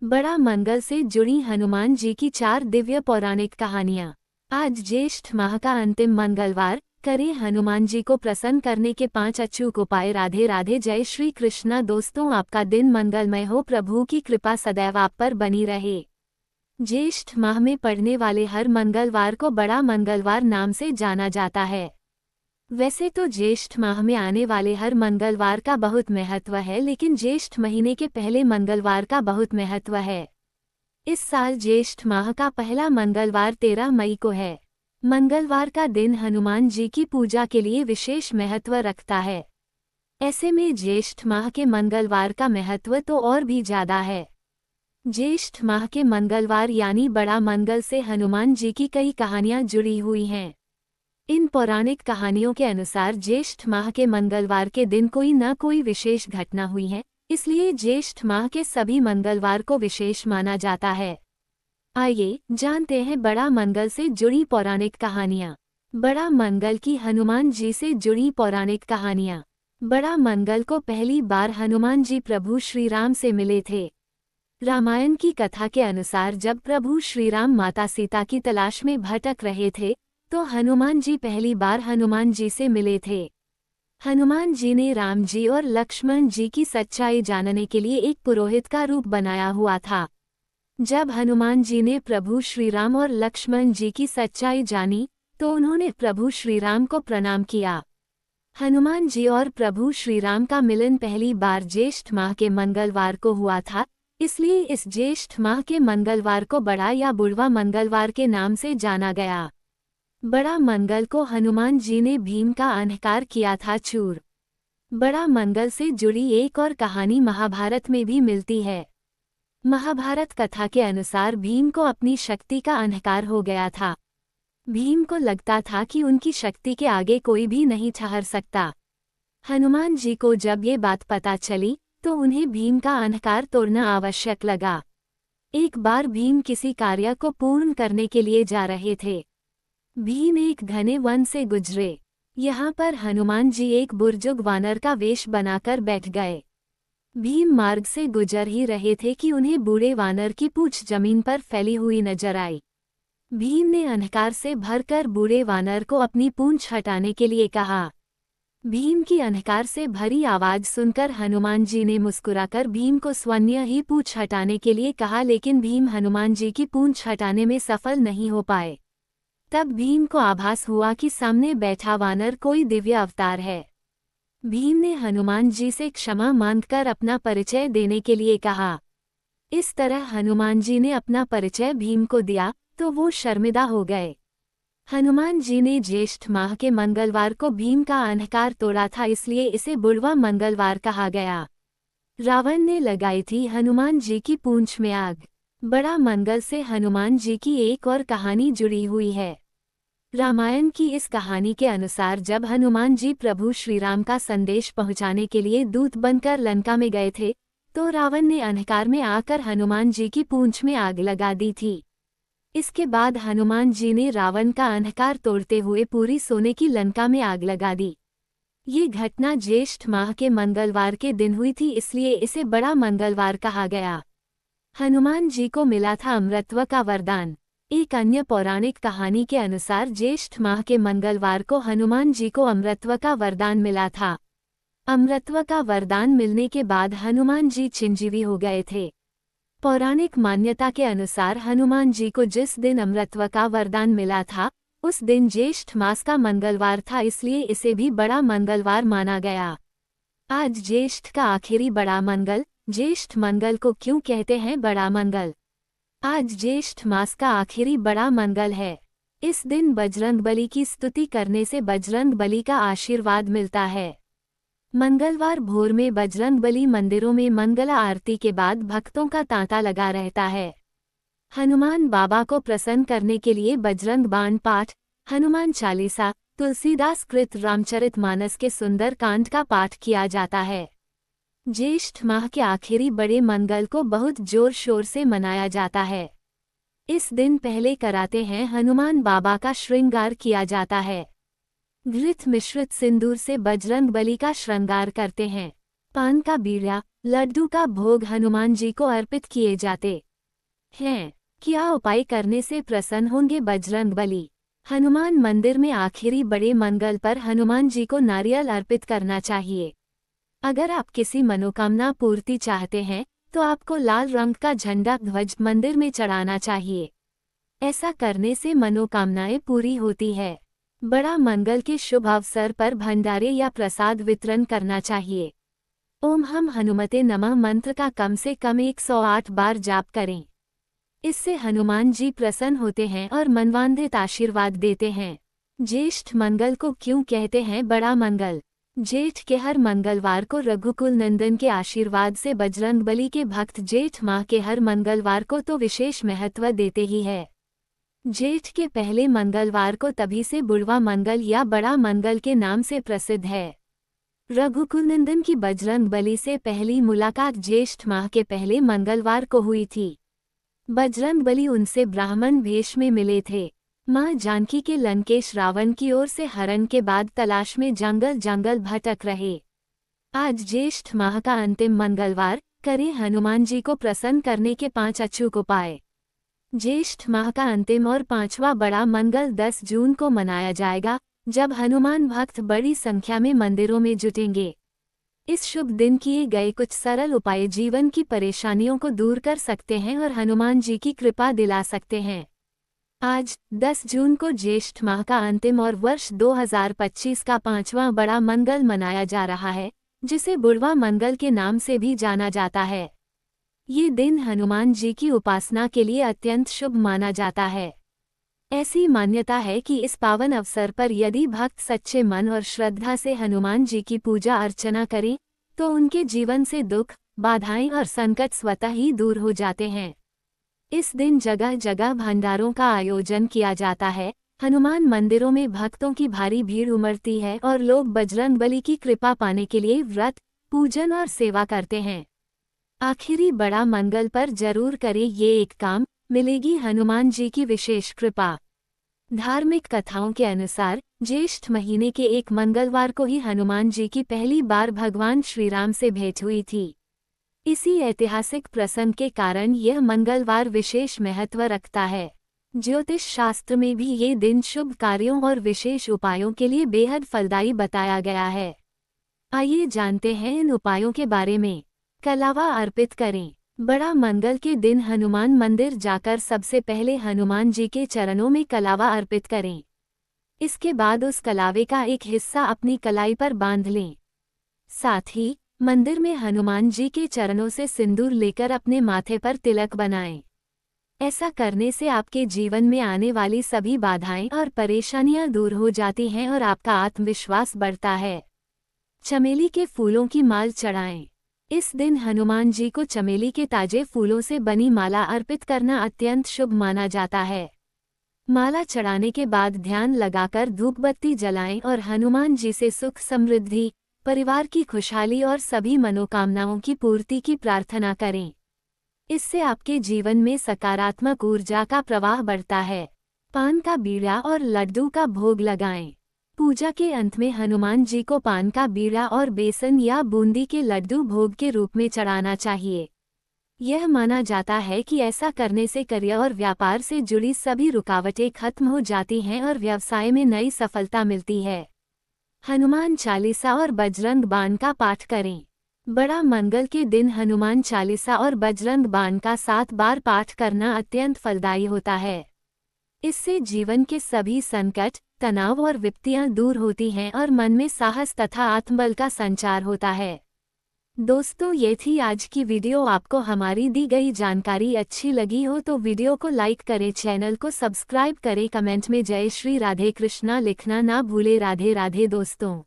बड़ा मंगल से जुड़ी हनुमान जी की 4 दिव्य पौराणिक कहानियाँ। आज ज्येष्ठ माह का अंतिम मंगलवार, करें हनुमान जी को प्रसन्न करने के 5 अचूक उपाय। राधे राधे, जय श्री कृष्णा। दोस्तों, आपका दिन मंगलमय हो, प्रभु की कृपा सदैव आप पर बनी रहे। ज्येष्ठ माह में पड़ने वाले हर मंगलवार को बड़ा मंगलवार नाम से जाना जाता है। वैसे तो ज्येष्ठ माह में आने वाले हर मंगलवार का बहुत महत्व है, लेकिन ज्येष्ठ महीने के पहले मंगलवार का बहुत महत्व है। इस साल ज्येष्ठ माह का पहला मंगलवार 13 मई को है। मंगलवार का दिन हनुमान जी की पूजा के लिए विशेष महत्व रखता है। ऐसे में ज्येष्ठ माह के मंगलवार का महत्व तो और भी ज्यादा है। ज्येष्ठ माह के मंगलवार यानी बड़ा मंगल से हनुमान जी की कई कहानियां जुड़ी हुई हैं। इन पौराणिक कहानियों के अनुसार ज्येष्ठ माह के मंगलवार के दिन कोई न कोई विशेष घटना हुई है, इसलिए ज्येष्ठ माह के सभी मंगलवार को विशेष माना जाता है। आइए जानते हैं बड़ा मंगल से जुड़ी पौराणिक कहानियाँ। बड़ा मंगल की हनुमान जी से जुड़ी पौराणिक कहानियाँ। बड़ा मंगल को पहली बार हनुमान जी प्रभु श्री राम से मिले थे। रामायण की कथा के अनुसार जब प्रभु श्री राम माता सीता की तलाश में भटक रहे थे, तो हनुमान जी पहली बार हनुमान जी से मिले थे। हनुमान जी ने राम जी और लक्ष्मण जी की सच्चाई जानने के लिए एक पुरोहित का रूप बनाया हुआ था। जब हनुमान जी ने प्रभु श्री राम और लक्ष्मण जी की सच्चाई जानी, तो उन्होंने प्रभु श्री राम को प्रणाम किया। हनुमान जी और प्रभु श्री राम का मिलन पहली बार ज्येष्ठ माह के मंगलवार को हुआ था, इसलिए इस ज्येष्ठ माह के मंगलवार को बड़ा या बुढ़वा मंगलवार के नाम से जाना गया। बड़ा मंगल को हनुमान जी ने भीम का अहंकार किया था चूर। बड़ा मंगल से जुड़ी एक और कहानी महाभारत में भी मिलती है। महाभारत कथा के अनुसार भीम को अपनी शक्ति का अहंकार हो गया था। भीम को लगता था कि उनकी शक्ति के आगे कोई भी नहीं ठहर सकता। हनुमान जी को जब ये बात पता चली, तो उन्हें भीम का अहंकार तोड़ना आवश्यक लगा। एक बार भीम किसी कार्य को पूर्ण करने के लिए जा रहे थे। भीम एक घने वन से गुजरे। यहाँ पर हनुमान जी एक बुर्जुग वानर का वेश बनाकर बैठ गए। भीम मार्ग से गुजर ही रहे थे कि उन्हें बूढ़े वानर की पूंछ जमीन पर फैली हुई नजर आई। भीम ने अहंकार से भरकर बूढ़े वानर को अपनी पूंछ हटाने के लिए कहा। भीम की अहंकार से भरी आवाज सुनकर हनुमान जी ने मुस्कुराकर भीम को स्वयं ही पूंछ हटाने के लिए कहा, लेकिन भीम हनुमान जी की पूंछ हटाने में सफल नहीं हो पाए। तब भीम को आभास हुआ कि सामने बैठा वानर कोई दिव्य अवतार है। भीम ने हनुमान जी से क्षमा मांगकर अपना परिचय देने के लिए कहा। इस तरह हनुमान जी ने अपना परिचय भीम को दिया, तो वो शर्मिंदा हो गए। हनुमान जी ने ज्येष्ठ माह के मंगलवार को भीम का अहंकार तोड़ा था, इसलिए इसे बुढ़वा मंगलवार कहा गया। रावण ने लगाई थी हनुमान जी की पूंछ में आग। बड़ा मंगल से हनुमान जी की एक और कहानी जुड़ी हुई है। रामायण की इस कहानी के अनुसार जब हनुमान जी प्रभु श्री राम का संदेश पहुंचाने के लिए दूत बनकर लंका में गए थे, तो रावण ने अहंकार में आकर हनुमान जी की पूंछ में आग लगा दी थी। इसके बाद हनुमान जी ने रावण का अहंकार तोड़ते हुए पूरी सोने की लंका में आग लगा दी। ये घटना ज्येष्ठ माह के मंगलवार के दिन हुई थी, इसलिए इसे बड़ा मंगलवार कहा गया। हनुमान जी को मिला था अमृतत्व का वरदान। एक अन्य पौराणिक कहानी के अनुसार ज्येष्ठ माह के मंगलवार को हनुमान जी को अमृतत्व का वरदान मिला था। अमृतत्व का वरदान मिलने के बाद हनुमान जी चिरंजीवी हो गए थे। पौराणिक मान्यता के अनुसार हनुमान जी को जिस दिन अमृतत्व का वरदान मिला था, उस दिन ज्येष्ठ मास का मंगलवार था, इसलिए इसे भी बड़ा मंगलवार माना गया। आज ज्येष्ठ का आखिरी बड़ा मंगल। ज्येष्ठ मंगल को क्यों कहते हैं बड़ा मंगल? आज ज्येष्ठ मास का आखिरी बड़ा मंगल है। इस दिन बजरंगबली की स्तुति करने से बजरंगबली का आशीर्वाद मिलता है। मंगलवार भोर में बजरंगबली मंदिरों में मंगला आरती के बाद भक्तों का तांता लगा रहता है। हनुमान बाबा को प्रसन्न करने के लिए बजरंग बाण पाठ, हनुमान चालीसा, तुलसीदास कृत रामचरितमानस के सुंदर कांड का पाठ किया जाता है। ज्येष्ठ माह के आखिरी बड़े मंगल को बहुत जोर शोर से मनाया जाता है। इस दिन पहले कराते हैं हनुमान बाबा का श्रृंगार किया जाता है। घृत मिश्रित सिंदूर से बजरंगबली का श्रृंगार करते हैं। पान का बीड़ा, लड्डू का भोग हनुमान जी को अर्पित किए जाते हैं। क्या उपाय करने से प्रसन्न होंगे बजरंगबली? हनुमान मंदिर में आखिरी बड़े मंगल पर हनुमान जी को नारियल अर्पित करना चाहिए। अगर आप किसी मनोकामना पूर्ति चाहते हैं तो आपको लाल रंग का झंडा ध्वज मंदिर में चढ़ाना चाहिए। ऐसा करने से मनोकामनाएं पूरी होती है। बड़ा मंगल के शुभ अवसर पर भंडारे या प्रसाद वितरण करना चाहिए। ओम हम हनुमते नमः मंत्र का कम से कम 108 बार जाप करें। इससे हनुमान जी प्रसन्न होते हैं और मनवांछित आशीर्वाद देते हैं। ज्येष्ठ मंगल को क्यों कहते हैं बड़ा मंगल? जेठ के हर मंगलवार को रघुकुल नंदन के आशीर्वाद से बजरंगबली के भक्त जेठ माह के हर मंगलवार को तो विशेष महत्व देते ही है। जेठ के पहले मंगलवार को तभी से बुढ़वा मंगल या बड़ा मंगल के नाम से प्रसिद्ध है। रघुकुलनंदन की बजरंगबली से पहली मुलाकात ज्येष्ठ माह के पहले मंगलवार को हुई थी। बजरंगबली उनसे ब्राह्मण वेश में मिले थे। मां जानकी के लंकेश रावण की ओर से हरण के बाद तलाश में जंगल जंगल भटक रहे। आज ज्येष्ठ माह का अंतिम मंगलवार, करें हनुमान जी को प्रसन्न करने के 5 अचूक उपाय। ज्येष्ठ माह का अंतिम और 5वां बड़ा मंगल 10 जून को मनाया जाएगा, जब हनुमान भक्त बड़ी संख्या में मंदिरों में जुटेंगे। इस शुभ दिन किए गए कुछ सरल उपाय जीवन की परेशानियों को दूर कर सकते हैं और हनुमान जी की कृपा दिला सकते हैं। आज 10 जून को ज्येष्ठ माह का अंतिम और वर्ष 2025 का 5वां बड़ा मंगल मनाया जा रहा है, जिसे बुढ़वा मंगल के नाम से भी जाना जाता है। ये दिन हनुमान जी की उपासना के लिए अत्यंत शुभ माना जाता है। ऐसी मान्यता है कि इस पावन अवसर पर यदि भक्त सच्चे मन और श्रद्धा से हनुमान जी की पूजा अर्चना करें तो उनके जीवन से दुख, बाधाएं और संकट स्वतः ही दूर हो जाते हैं। इस दिन जगह जगह भंडारों का आयोजन किया जाता है। हनुमान मंदिरों में भक्तों की भारी भीड़ उमड़ती है और लोग बजरंगबली की कृपा पाने के लिए व्रत, पूजन और सेवा करते हैं। आखिरी बड़ा मंगल पर जरूर करें ये एक काम, मिलेगी हनुमान जी की विशेष कृपा। धार्मिक कथाओं के अनुसार ज्येष्ठ महीने के एक मंगलवार को ही हनुमान जी की पहली बार भगवान श्रीराम से भेंट हुई थी। इसी ऐतिहासिक प्रसंग के कारण यह मंगलवार विशेष महत्व रखता है। ज्योतिष शास्त्र में भी ये दिन शुभ कार्यों और विशेष उपायों के लिए बेहद फलदायी बताया गया है। आइए जानते हैं इन उपायों के बारे में। कलावा अर्पित करें। बड़ा मंगल के दिन हनुमान मंदिर जाकर सबसे पहले हनुमान जी के चरणों में कलावा अर्पित करें। इसके बाद उस कलावे का एक हिस्सा अपनी कलाई पर बांध लें। साथ ही मंदिर में हनुमान जी के चरणों से सिंदूर लेकर अपने माथे पर तिलक बनाएं। ऐसा करने से आपके जीवन में आने वाली सभी बाधाएं और परेशानियां दूर हो जाती हैं और आपका आत्मविश्वास बढ़ता है। चमेली के फूलों की माल चढ़ाएं। इस दिन हनुमान जी को चमेली के ताजे फूलों से बनी माला अर्पित करना अत्यंत शुभ माना जाता है। माला चढ़ाने के बाद ध्यान लगाकर धूप बत्ती जलाएं और हनुमान जी से सुख समृद्धि, परिवार की खुशहाली और सभी मनोकामनाओं की पूर्ति की प्रार्थना करें। इससे आपके जीवन में सकारात्मक ऊर्जा का प्रवाह बढ़ता है। पान का बीड़ा और लड्डू का भोग लगाएं। पूजा के अंत में हनुमान जी को पान का बीड़ा और बेसन या बूंदी के लड्डू भोग के रूप में चढ़ाना चाहिए। यह माना जाता है कि ऐसा करने से करियर और व्यापार से जुड़ी सभी रुकावटें खत्म हो जाती हैं और व्यवसाय में नई सफलता मिलती है। हनुमान चालीसा और बजरंग बाण का पाठ करें। बड़ा मंगल के दिन हनुमान चालीसा और बजरंग बाण का 7 बार पाठ करना अत्यंत फलदायी होता है। इससे जीवन के सभी संकट, तनाव और विपत्तियां दूर होती हैं और मन में साहस तथा आत्मबल का संचार होता है। दोस्तों, ये थी आज की वीडियो। आपको हमारी दी गई जानकारी अच्छी लगी हो तो वीडियो को लाइक करें, चैनल को सब्सक्राइब करें, कमेंट में जय श्री राधे कृष्णा लिखना ना भूले। राधे राधे दोस्तों।